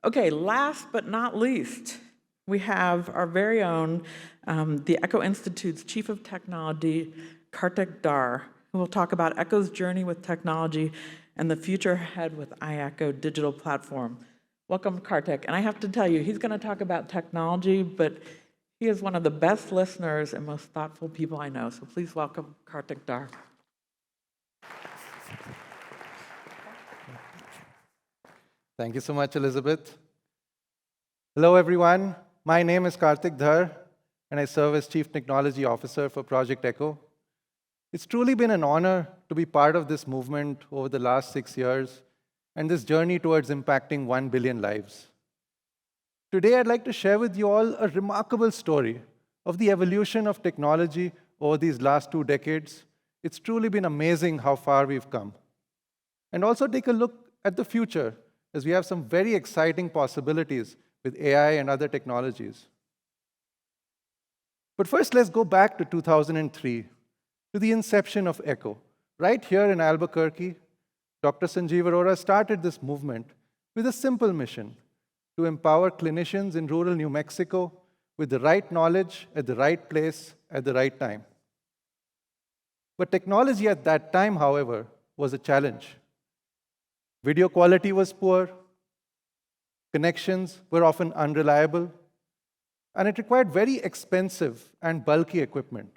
Okay, last but not least, we have our very own, the ECHO Institute's Chief of Technology, Kartik Dhar, who will talk about ECHO's journey with technology and the future ahead with iECHO digital platform. Welcome, Kartik. And I have to tell you, he's going to talk about technology, but he is one of the best listeners and most thoughtful people I know. So please welcome Kartik Dhar. Thank you so much, Elizabeth. Hello, everyone. My name is Kartik Dhar, and I serve as Chief Technology Officer for Project ECHO. It's truly been an honor to be part of this movement over the last 6 years and this journey towards impacting 1 billion lives. Today, I'd like to share with you all a remarkable story of the evolution of technology over these last 2 decades. It's truly been amazing how far we've come. And also take a look at the future, as we have some very exciting possibilities with AI and other technologies. But first, let's go back to 2003, to the inception of ECHO. Right here in Albuquerque, Dr. Sanjeev Arora started this movement with a simple mission: to empower clinicians in rural New Mexico with the right knowledge at the right place at the right time. But technology at that time, however, was a challenge. Video quality was poor, connections were often unreliable, and it required very expensive and bulky equipment.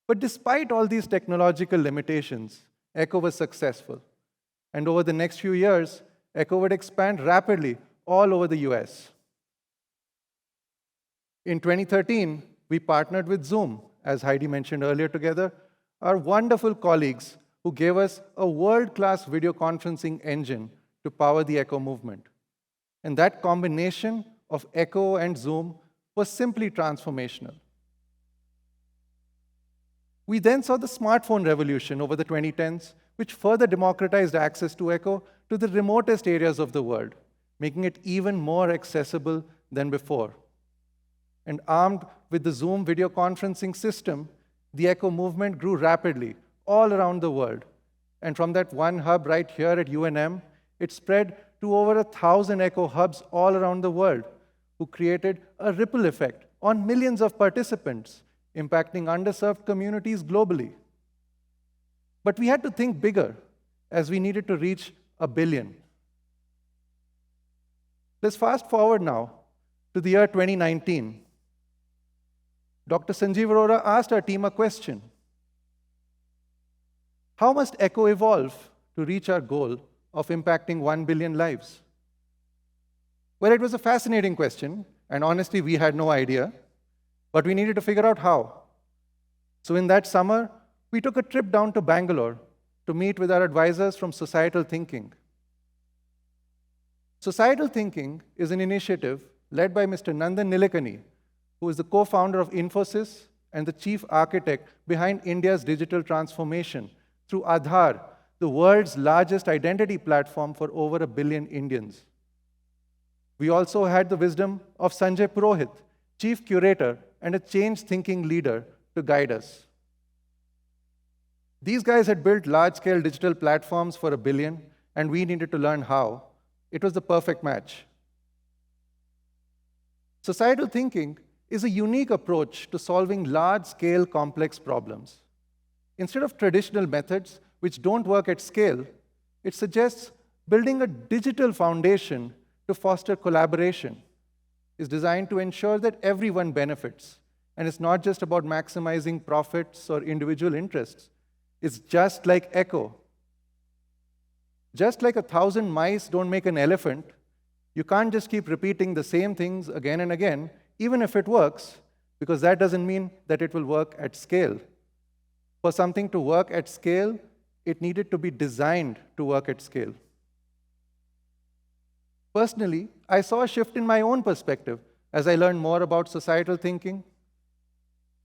But despite all these technological limitations, ECHO was successful. And over the next few years, ECHO would expand rapidly all over the US. In 2013, we partnered with Zoom, as Heidi mentioned earlier together, our wonderful colleagues who gave us a world-class video conferencing engine to power the ECHO movement. And that combination of ECHO and Zoom was simply transformational. We then saw the smartphone revolution over the 2010s, which further democratized access to ECHO to the remotest areas of the world, making it even more accessible than before. And armed with the Zoom video conferencing system, the ECHO movement grew rapidly all around the world. And from that one hub right here at UNM, it spread to over 1,000 ECHO hubs all around the world, who created a ripple effect on millions of participants, impacting underserved communities globally. But we had to think bigger, as we needed to reach 1 billion. Let's fast forward now to the year 2019. Dr. Sanjeev Arora asked our team a question: how must ECHO evolve to reach our goal of impacting 1 billion lives? Well, it was a fascinating question, and honestly, we had no idea, but we needed to figure out how. So in that summer, we took a trip down to Bangalore to meet with our advisors from Societal Thinking. Societal Thinking is an initiative led by Mr. Nandan Nilekani, who is the co-founder of Infosys and the chief architect behind India's digital transformation through Aadhaar, the world's largest identity platform for over 1 billion Indians. We also had the wisdom of Sanjay Purohit, chief curator and a change-thinking leader, to guide us. These guys had built large-scale digital platforms for 1 billion, and we needed to learn how. It was the perfect match. Societal thinking is a unique approach to solving large-scale complex problems. Instead of traditional methods which don't work at scale, it suggests building a digital foundation to foster collaboration. It's designed to ensure that everyone benefits. And it's not just about maximizing profits or individual interests. It's just like ECHO. Just like 1,000 mice don't make an elephant, you can't just keep repeating the same things again and again, even if it works, because that doesn't mean that it will work at scale. For something to work at scale, it needed to be designed to work at scale. Personally, I saw a shift in my own perspective as I learned more about societal thinking.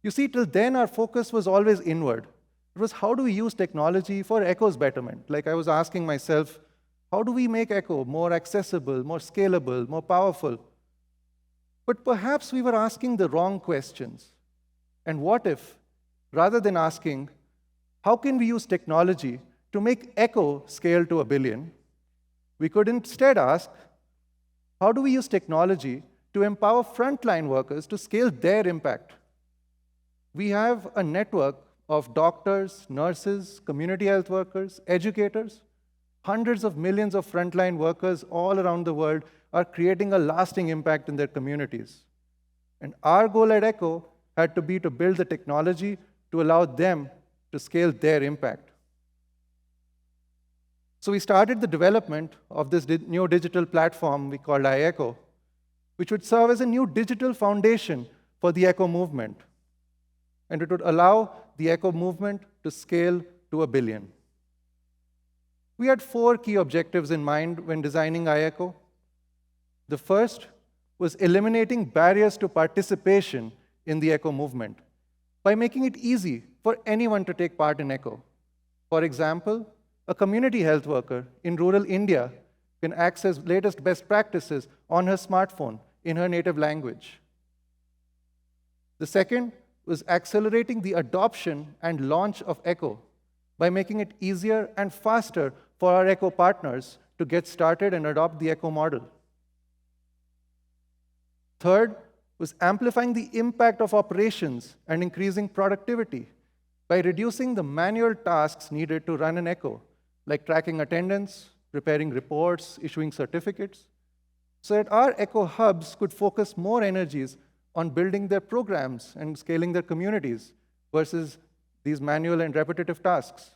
You see, till then, our focus was always inward. It was, how do we use technology for ECHO's betterment? Like I was asking myself, how do we make ECHO more accessible, more scalable, more powerful? But perhaps we were asking the wrong questions. And what if, rather than asking, how can we use technology to make echo scale to 1 billion? We could instead ask, how do we use technology to empower frontline workers to scale their impact? We have a network of doctors, nurses, community health workers, educators. Hundreds of millions of frontline workers all around the world are creating a lasting impact in their communities. And our goal at ECHO had to be to build the technology to allow them to scale their impact. So we started the development of this new digital platform we called iECHO, which would serve as a new digital foundation for the ECHO movement. And it would allow the ECHO movement to scale to 1 billion. We had 4 key objectives in mind when designing iECHO. The first was eliminating barriers to participation in the ECHO movement by making it easy for anyone to take part in ECHO. For example, a community health worker in rural India can access latest best practices on her smartphone in her native language. The second was accelerating the adoption and launch of ECHO by making it easier and faster for our ECHO partners to get started and adopt the ECHO model. Third was amplifying the impact of operations and increasing productivity by reducing the manual tasks needed to run an ECHO, like tracking attendance, preparing reports, issuing certificates, so that our ECHO hubs could focus more energies on building their programs and scaling their communities versus these manual and repetitive tasks.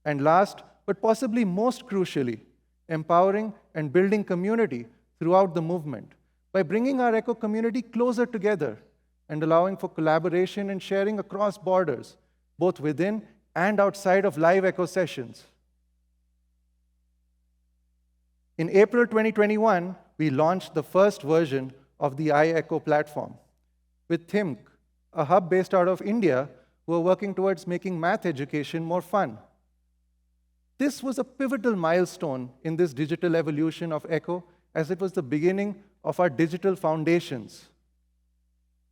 And last, but possibly most crucially, empowering and building community throughout the movement by bringing our ECHO community closer together and allowing for collaboration and sharing across borders, both within and outside of live ECHO sessions. In April 2021, we launched the first version of the iECHO platform with THIMC, a hub based out of India who are working towards making math education more fun. This was a pivotal milestone in this digital evolution of ECHO, as it was the beginning of our digital foundations.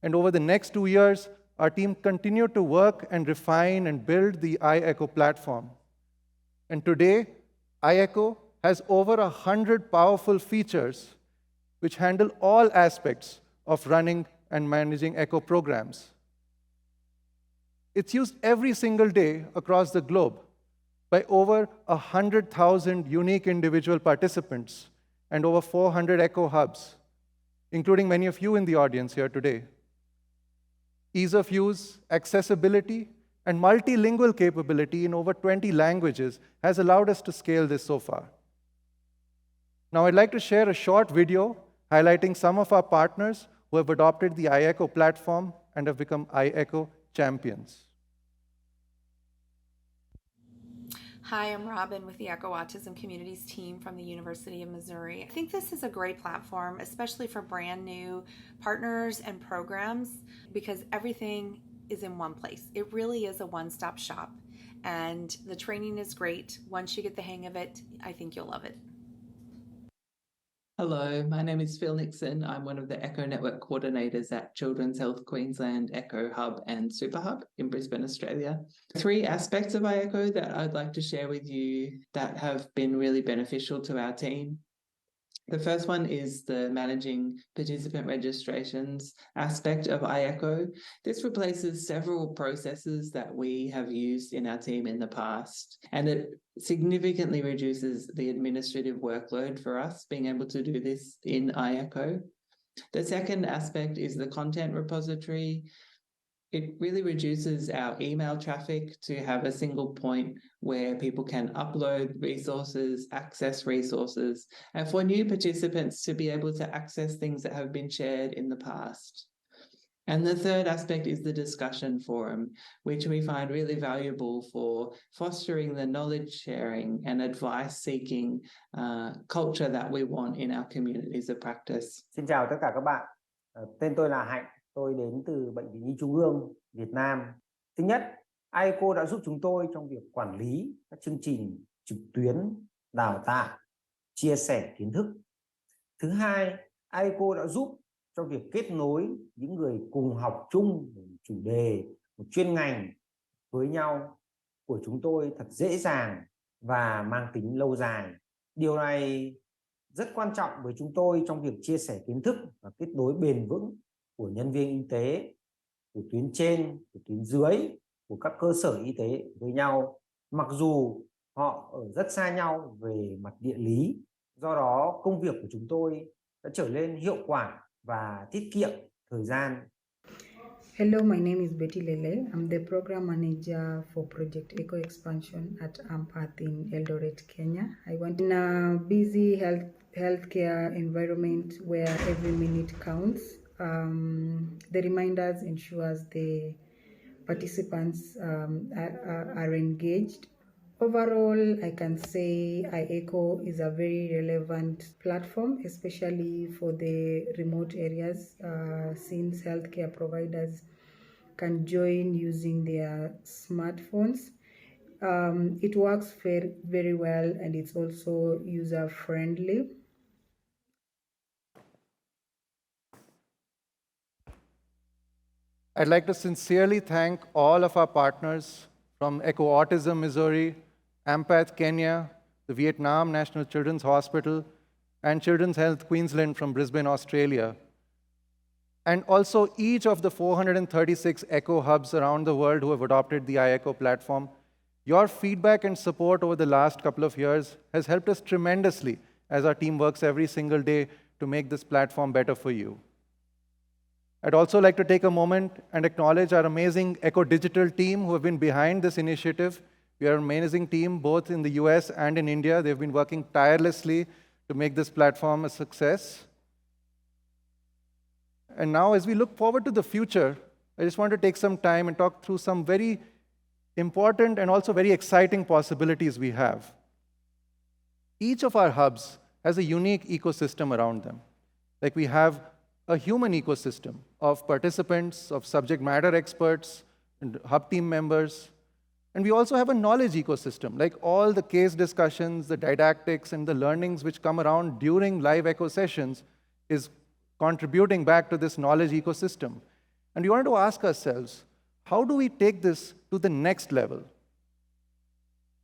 And over the next 2 years, our team continued to work and refine and build the iECHO platform. And today, iECHO has over 100 powerful features which handle all aspects of running and managing ECHO programs. It's used every single day across the globe by over 100,000 unique individual participants and over 400 ECHO hubs, including many of you in the audience here today. Ease of use, accessibility, and multilingual capability in over 20 languages has allowed us to scale this so far. Now I'd like to share a short video highlighting some of our partners who have adopted the iECHO platform and have become iECHO champions. Hi, I'm Robin with the ECHO Autism Communities team from the University of Missouri. I think this is a great platform, especially for brand new partners and programs, because everything is in one place. It really is a one-stop shop, and the training is great. Once you get the hang of it, I think you'll love it. Hello, my name is Phil Nixon. I'm one of the ECHO Network coordinators at Children's Health Queensland, ECHO Hub and Super Hub in Brisbane, Australia. 3 aspects of iECHO that I'd like to share with you that have been really beneficial to our team. The first one is the managing participant registrations aspect of iECHO. This replaces several processes that we have used in our team in the past, and it significantly reduces the administrative workload for us being able to do this in iECHO. The second aspect is the content repository. It really reduces our email traffic to have a single point where people can upload resources, access resources, and for new participants to be able to access things that have been shared in the past. And the third aspect is the discussion forum, which we find really valuable for fostering the knowledge sharing and advice seeking culture that we want in our communities of practice. Xin chào tất cả các bạn. Tên tôi là Hạnh. Tôi đến từ Bệnh viện Nhi Trung ương Việt Nam. Thứ nhất, iECHO đã giúp chúng tôi trong việc quản lý các chương trình trực tuyến, đào tạo, chia sẻ kiến thức. Thứ hai, iECHO đã giúp trong việc kết nối những người cùng học chung một chủ đề, một chuyên ngành với nhau của chúng tôi thật dễ dàng và mang tính lâu dài. Điều này rất quan trọng với chúng tôi trong việc chia sẻ kiến thức và kết nối bền vững của nhân viên y tế, của tuyến trên, của tuyến dưới, của các cơ sở y tế với nhau, mặc dù họ ở rất xa nhau về mặt địa lý. Do đó, công việc của chúng tôi đã trở nên hiệu quả và tiết kiệm thời gian. Hello, my name is Betty Lele. I'm the program manager for Project Eco Expansion at AMPATH in Eldoret, Kenya. I went in a busy healthcare environment where every minute counts. The reminders ensures the participants are engaged. Overall, I can say iECHO is a very relevant platform, especially for the remote areas, since healthcare providers can join using their smartphones. It works very well, and it's also user-friendly. I'd like to sincerely thank all of our partners from Echo Autism Missouri, AMPATH Kenya, the Vietnam National Children's Hospital, and Children's Health Queensland from Brisbane, Australia. And also each of the 436 ECHO hubs around the world who have adopted the iECHO platform. Your feedback and support over the last couple of years has helped us tremendously as our team works every single day to make this platform better for you. I'd also like to take a moment and acknowledge our amazing ECHO Digital team who have been behind this initiative. We are an amazing team, both in the US and in India. They've been working tirelessly to make this platform a success. And now, as we look forward to the future, I just want to take some time and talk through some very important and also very exciting possibilities we have. Each of our hubs has a unique ecosystem around them. Like we have a human ecosystem of participants, of subject matter experts, and hub team members. And we also have a knowledge ecosystem, like all the case discussions, the didactics, and the learnings which come around during live ECHO sessions is contributing back to this knowledge ecosystem. And we wanted to ask ourselves, how do we take this to the next level?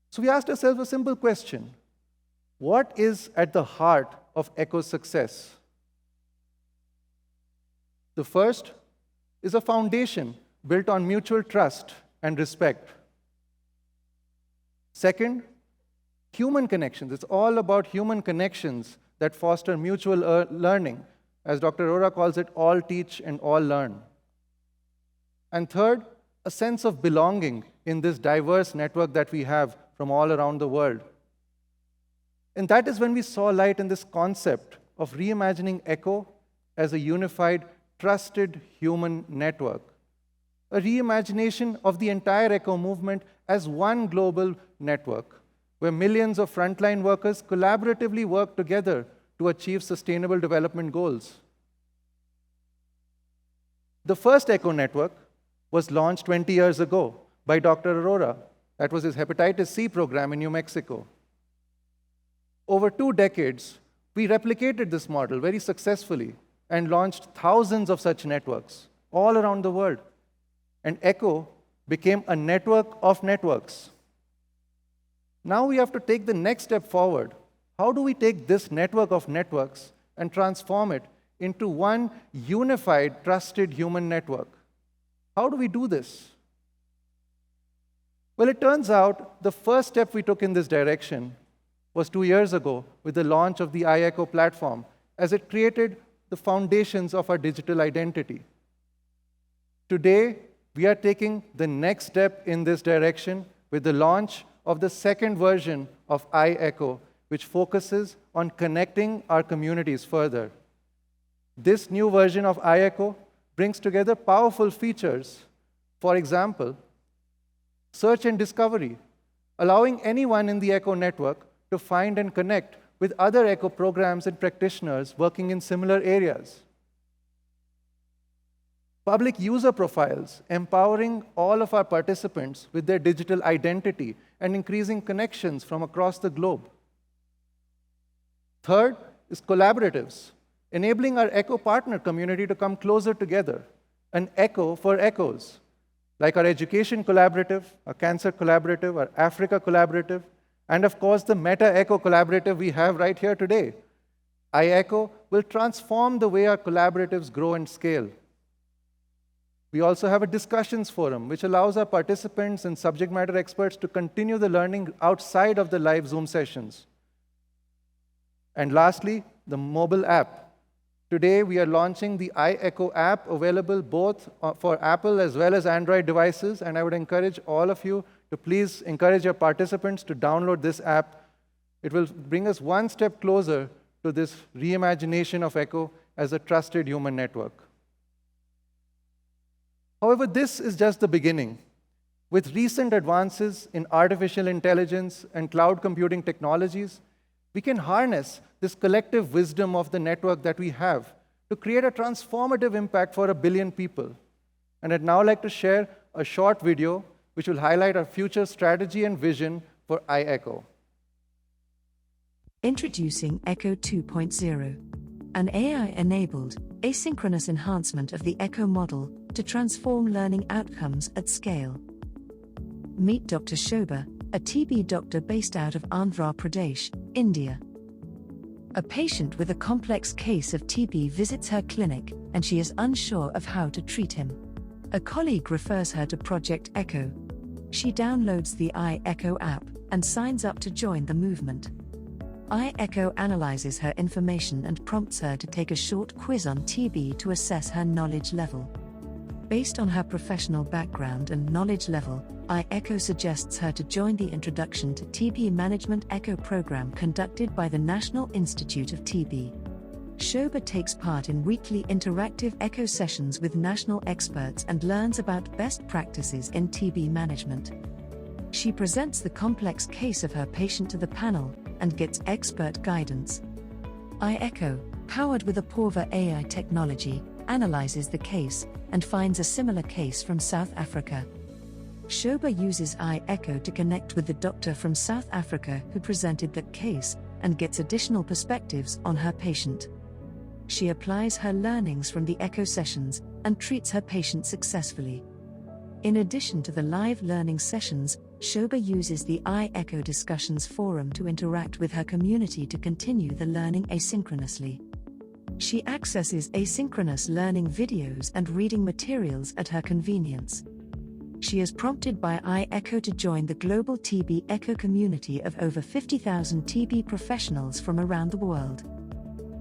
So we asked ourselves a simple question. What is at the heart of ECHO's success? The first is a foundation built on mutual trust and respect. Second, human connections. It's all about human connections that foster mutual learning. As Dr. Arora calls it, all teach and all learn. And third, a sense of belonging in this diverse network that we have from all around the world. And that is when we saw light in this concept of reimagining ECHO as a unified, trusted human network. A reimagination of the entire ECHO movement as one global network, where millions of frontline workers collaboratively work together to achieve sustainable development goals. The first ECHO network was launched 20 years ago by Dr. Arora. That was his hepatitis C program in New Mexico. Over 2 decades, we replicated this model very successfully and launched thousands of such networks all around the world. And ECHO became a network of networks. Now we have to take the next step forward. How do we take this network of networks and transform it into one unified, trusted human network? How do we do this? Well, it turns out the first step we took in this direction was 2 years ago with the launch of the iECHO platform, as it created the foundations of our digital identity. Today, we are taking the next step in this direction with the launch of the second version of iECHO, which focuses on connecting our communities further. This new version of iECHO brings together powerful features. For example, search and discovery, allowing anyone in the ECHO network to find and connect with other ECHO programs and practitioners working in similar areas. Public user profiles, empowering all of our participants with their digital identity and increasing connections from across the globe. Third is collaboratives, enabling our ECHO partner community to come closer together, an ECHO for ECHOs, like our Education Collaborative, our Cancer Collaborative, our Africa Collaborative, and of course the MetaECHO Collaborative we have right here today. iECHO will transform the way our collaboratives grow and scale. We also have a discussions forum, which allows our participants and subject matter experts to continue the learning outside of the live Zoom sessions. And lastly, the mobile app. Today, we are launching the iECHO app, available both for Apple as well as Android devices, and I would encourage all of you to please encourage your participants to download this app. It will bring us one step closer to this reimagination of ECHO as a trusted human network. However, this is just the beginning. With recent advances in artificial intelligence and cloud computing technologies, we can harness this collective wisdom of the network that we have to create a transformative impact for 1 billion people. And I'd now like to share a short video which will highlight our future strategy and vision for iECHO. Introducing ECHO 2.0, an AI-enabled, asynchronous enhancement of the ECHO model to transform learning outcomes at scale. Meet Dr. Shobha, a TB doctor based out of Andhra Pradesh, India. A patient with a complex case of TB visits her clinic, and she is unsure of how to treat him. A colleague refers her to Project ECHO. She downloads the iECHO app and signs up to join the movement. iECHO analyzes her information and prompts her to take a short quiz on TB to assess her knowledge level. Based on her professional background and knowledge level, iECHO suggests her to join the Introduction to TB Management ECHO program conducted by the National Institute of TB. Shobha takes part in weekly interactive ECHO sessions with national experts and learns about best practices in TB management. She presents the complex case of her patient to the panel and gets expert guidance. iECHO, powered with Apurva AI technology, analyzes the case and finds a similar case from South Africa. Shobha uses iECHO to connect with the doctor from South Africa who presented that case and gets additional perspectives on her patient. She applies her learnings from the ECHO sessions and treats her patient successfully. In addition to the live learning sessions, Shobha uses the iECHO discussions forum to interact with her community to continue the learning asynchronously. She accesses asynchronous learning videos and reading materials at her convenience. She is prompted by iECHO to join the global TB ECHO community of over 50,000 TB professionals from around the world.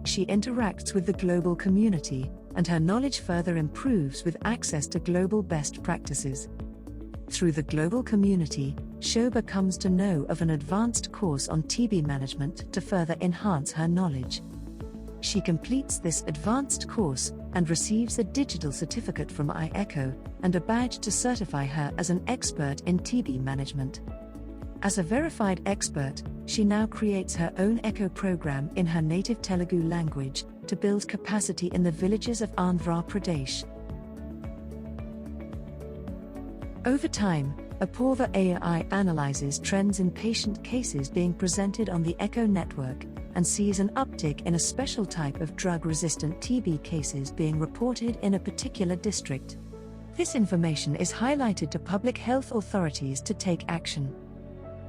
She interacts with the global community, and her knowledge further improves with access to global best practices. Through the global community, Shobha comes to know of an advanced course on TB management to further enhance her knowledge. She completes this advanced course and receives a digital certificate from iECHO and a badge to certify her as an expert in TB management. As a verified expert, she now creates her own ECHO program in her native Telugu language to build capacity in the villages of Andhra Pradesh. Over time, Apurva AI analyzes trends in patient cases being presented on the ECHO network and sees an uptick in a special type of drug-resistant TB cases being reported in a particular district. This information is highlighted to public health authorities to take action.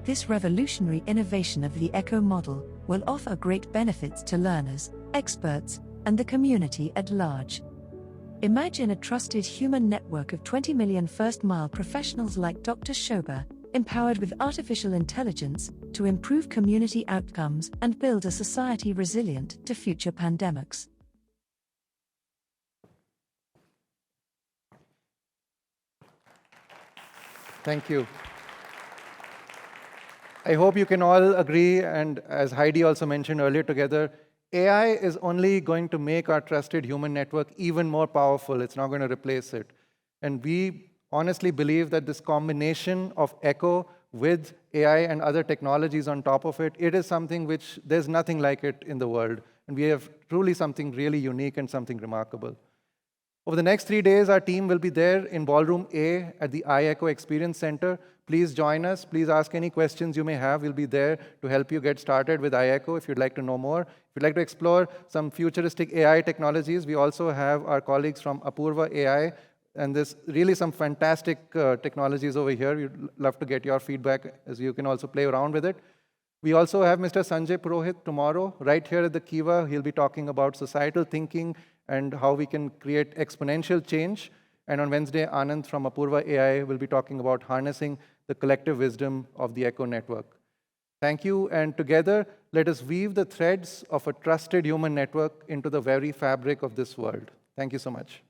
This revolutionary innovation of the ECHO model will offer great benefits to learners, experts, and the community at large. Imagine a trusted human network of 20 million first-mile professionals like Dr. Shobha, empowered with artificial intelligence to improve community outcomes and build a society resilient to future pandemics. Thank you. I hope you can all agree, and as Heidi also mentioned earlier together, AI is only going to make our trusted human network even more powerful. It's not going to replace it. And we honestly believe that this combination of ECHO with AI and other technologies on top of it, it is something which there's nothing like it in the world. And we have truly something really unique and something remarkable. Over the next 3 days, our team will be there in Ballroom A at the iECHO Experience Center. Please join us. Please ask any questions you may have. We'll be there to help you get started with iECHO if you'd like to know more. If you'd like to explore some futuristic AI technologies, we also have our colleagues from Apurva AI And there's really some fantastic technologies over here. We'd love to get your feedback, as you can also play around with it. We also have Mr. Sanjay Purohit tomorrow, right here at the Kiva. He'll be talking about societal thinking and how we can create exponential change. And on Wednesday, Anand from Apurva AI will be talking about harnessing the collective wisdom of the ECHO network. Thank you, and together, let us weave the threads of a trusted human network into the very fabric of this world. Thank you so much.